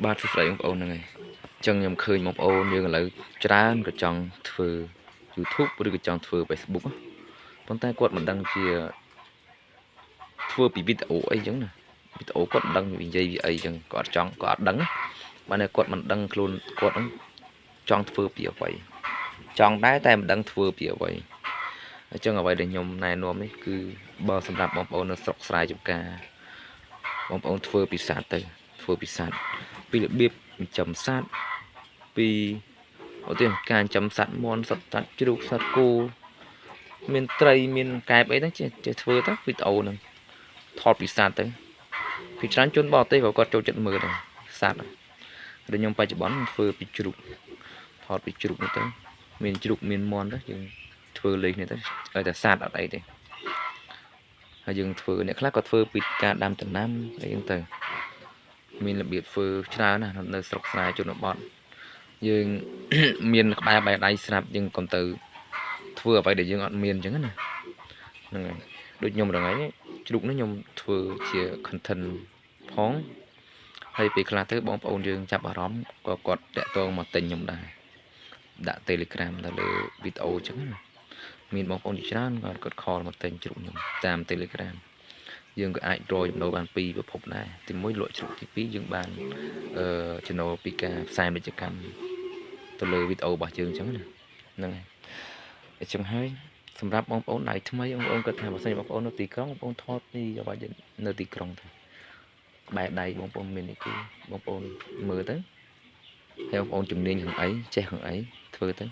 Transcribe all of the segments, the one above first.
បាទសួស្តីបងប្អូនហ្នឹងហើយអញ្ចឹងខ្ញុំឃើញបងប្អូនយើងឥឡូវច្រើនក៏ចង់ធ្វើ YouTube ឬក៏ចង់ធ្វើ Facebook ប៉ុន្តែគាត់មិនដឹងជាធ្វើពីវីដេអូអីអញ្ចឹងណាវីដេអូគាត់មិនដឹងនិយាយពីអីអញ្ចឹងគាត់ចង់គាត់អត់ដឹងបានតែគាត់មិនដឹងខ្លួនគាត់ហ្នឹងចង់ធ្វើពីអ្វីចង់ដែរតែមិនដឹងធ្វើពីអ្វីអញ្ចឹងអ្វីដែលខ្ញុំណែនាំនេះគឺបើសម្រាប់បងប្អូននៅស្រុកស្រែចម្ការបងប្អូនធ្វើពីសត្វទៅធ្វើពីសត្វពីរបៀបចិញ្ចឹមសត្វពីឧទាហរណ៍ការចិញ្ចឹមសត្វមាន់សត្វជ្រូកសត្វគោមានត្រីមានកែបអីហ្នឹងចេះធ្វើទៅវីដេអូហ្នឹងថតពីសត្វទៅពីច្រើនជនបរទេសក៏គាត់ចូលចិត្តមើលដែរសត្វដូចខ្ញុំបច្ចុប្បន្នធ្វើពីជ្រូកថតពីជ្រូកនេះទៅមានជ្រូកមានមាន់ទៅយើងធ្វើលេខនេះទៅឲ្យតែសត្វអត់អីទេហើយយើងធ្វើអ្នកខ្លះក៏ធ្វើពីការដាំដំណាំអីហ្នឹងទៅមានរបៀបធ្វើច្រើនណាស់នៅស្រុកស្រែជនបទយើងមានក្បែរបែរដៃស្រាប់យើងកុំទៅធ្វើអ្វីដែលយើងអត់មានអញ្ចឹងណាហ្នឹងហើយដូចខ្ញុំរងថ្ងៃជ្រូកនេះខ្ញុំធ្វើជា content ផងហើយពេលខ្លះទៅបងប្អូនយើងចាប់អារម្មណ៍ក៏គាត់តាក់ទងមកទិញខ្ញុំដែរដាក់ Telegram ទៅលើវីដេអូអញ្ចឹងណាមានបងប្អូនជាច្រើនគាត់ខលមកទិញជ្រូកខ្ញុំតាម Telegram យើងក៏អាចរកចំណូលបានពីប្រភពដែរទី1លក់ជ្រូកទី2យើងបានចំណូលពីការផ្សាយពាណិជ្ជកម្មទៅលើវីដេអូរបស់យើងអញ្ចឹងណាហ្នឹងហើយអញ្ចឹងហើយសម្រាប់បងប្អូនដៃថ្មីបងប្អូនគាត់ថាបើសិនបងប្អូននៅទីក្រុងបងប្អូនថតពីអ្វីនៅទីក្រុងទៅបែរដៃបងប្អូនមាននេះគឺបងប្អូនមើលទៅហើយបងប្អូនជំនាញខាងអីចេះខាងអីធ្វើទៅ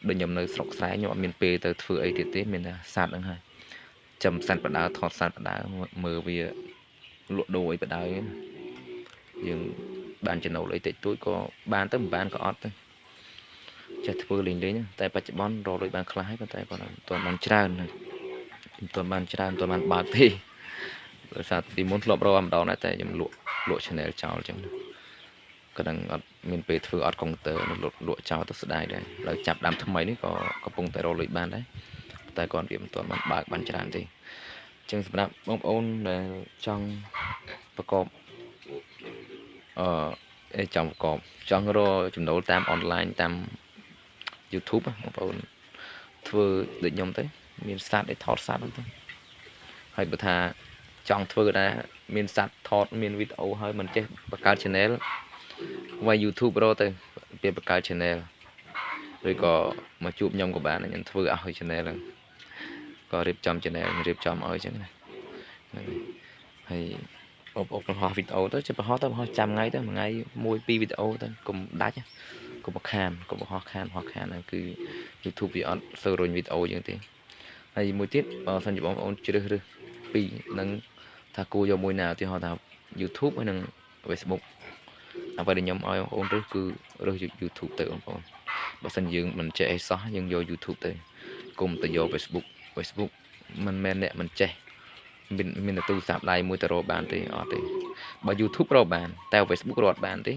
ដូចខ្ញុំនៅស្រុកស្រែខ្ញុំអត់មានពេលទៅធ្វើអីទៀតទេមានតែសត្វហ្នឹងហើយចាំសត្វបដើថតសត្វបដើមើលវាលក់ដូរអីបដើយើងបានចំណូលអីតិចតួចក៏បានទៅមិនបានក៏អត់ទៅចេះធ្វើលេងតែបច្ចុប្បន្នរកលុយបានខ្លះហើយប៉ុន្តែគាត់មិនទាន់បានច្រើនមិនទាន់បានច្រើនមិនទាន់បានបើកទេដោយសារពីមុនធ្លាប់រកម្ដងដែរតែខ្ញុំលក់ channel ចោលអញ្ចឹងក៏ដឹងអត់មានពេលធ្វើអត់កុងទ័រលក់ចោលទៅស្ដាយដែរហើយចាប់ដើមថ្មីនេះក៏កំពុងតែរកលុយបានដែរតែគាត់វាមិនទាន់បានបើកបានច្រើនទេអញ្ចឹងសម្រាប់បងប្អូនដែលចង់ប្រកបចង់រកចំណូលតាមអនឡាញតាម YouTube បងប្អូនធ្វើដូចខ្ញុំទៅមានសត្វឲ្យថតសត្វទៅហើយបើថាចង់ធ្វើដែរមានសត្វថតមានវីដេអូហើយមិនចេះបង្កើត channel វាយ YouTube រកទៅពេលបង្កើត channel ឬក៏មកជួបខ្ញុំក៏បានខ្ញុំធ្វើឲ្យ channel ហ្នឹងក៏រៀបចំ channel រៀបចំឲ្យអញ្ចឹងណាហើយបងប្អូនបង្ហោះវីដេអូទៅចេះបង្ហោះទៅបង្ហោះចាំថ្ងៃទៅមួយថ្ងៃ1 2វីដេអូទៅកុំដាច់កុំបង្ខានកុំបង្ហោះខានហ្នឹងគឺ YouTube វាអត់សូវរុញវីដេអូយើងទេហើយមួយទៀតបើសិនជាបងប្អូនជ្រើសរើសពីរនឹងថាគួរយកមួយណាឧទាហរណ៍ថា YouTube ហើយនិង Facebook អ្វីដែលខ្ញុំឲ្យបងប្អូនរើសគឺរើស YouTube ទៅបងប្អូនបើសិនយើងមិនចេះអីសោះយើងយក YouTube ទៅកុំទៅយក Facebook មិនមែនអ្នកមិនចេះមានទូរស័ព្ទដៃមួយទៅរកបានទេអត់ទេបើ YouTube រកបានតែ Facebook រកអត់បានទេ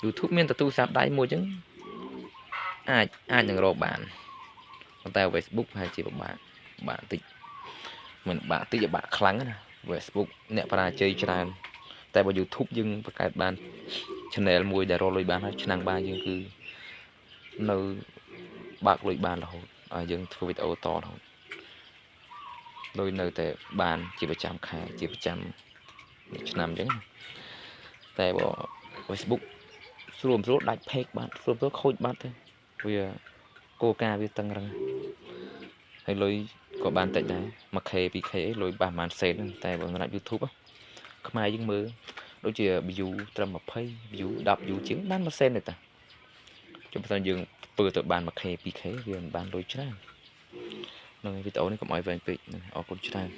YouTube មានទូរស័ព្ទដៃមួយអញ្ចឹងអាចនឹងរកបានប៉ុន្តែ Facebook ប្រហែលជាពិបាកបន្តិចមិនបាក់តិចបាក់ខ្លាំងណា Facebook អ្នកបរាជ័យច្រើនតែបើ YouTube យើងបង្កើតបាន channel មួយដែលរកលុយបានហើយឆ្នាំងបានយើងគឺនៅបើកលុយបានរហូតឲ្យយើងធ្វើវីដេអូតរហូតលុយនៅតែបានជាប្រចាំខែជាប្រចាំឆ្នាំអញ្ចឹងតែបើ Facebook ស្រួលដាច់ page បាត់ស្រួលខូចបាត់ទៅវាគោលការណ៍វាតឹងរឹងហើយលុយក៏បានតិចដែរ 1k 2k លុយបានប្រហែលសេនតែបើសម្រាប់ YouTube ខ្មែរយើងមើលដូចជា view ត្រឹម20 view 10 view ជាងបាន1សេនទេតាចុះបើសិនយើងធ្វើទៅបាន 1k 2k វាមិនបានលុយច្រើនក្នុងវីដេអូនេះកុំឲ្យវែងពេកអរគុណច្រើន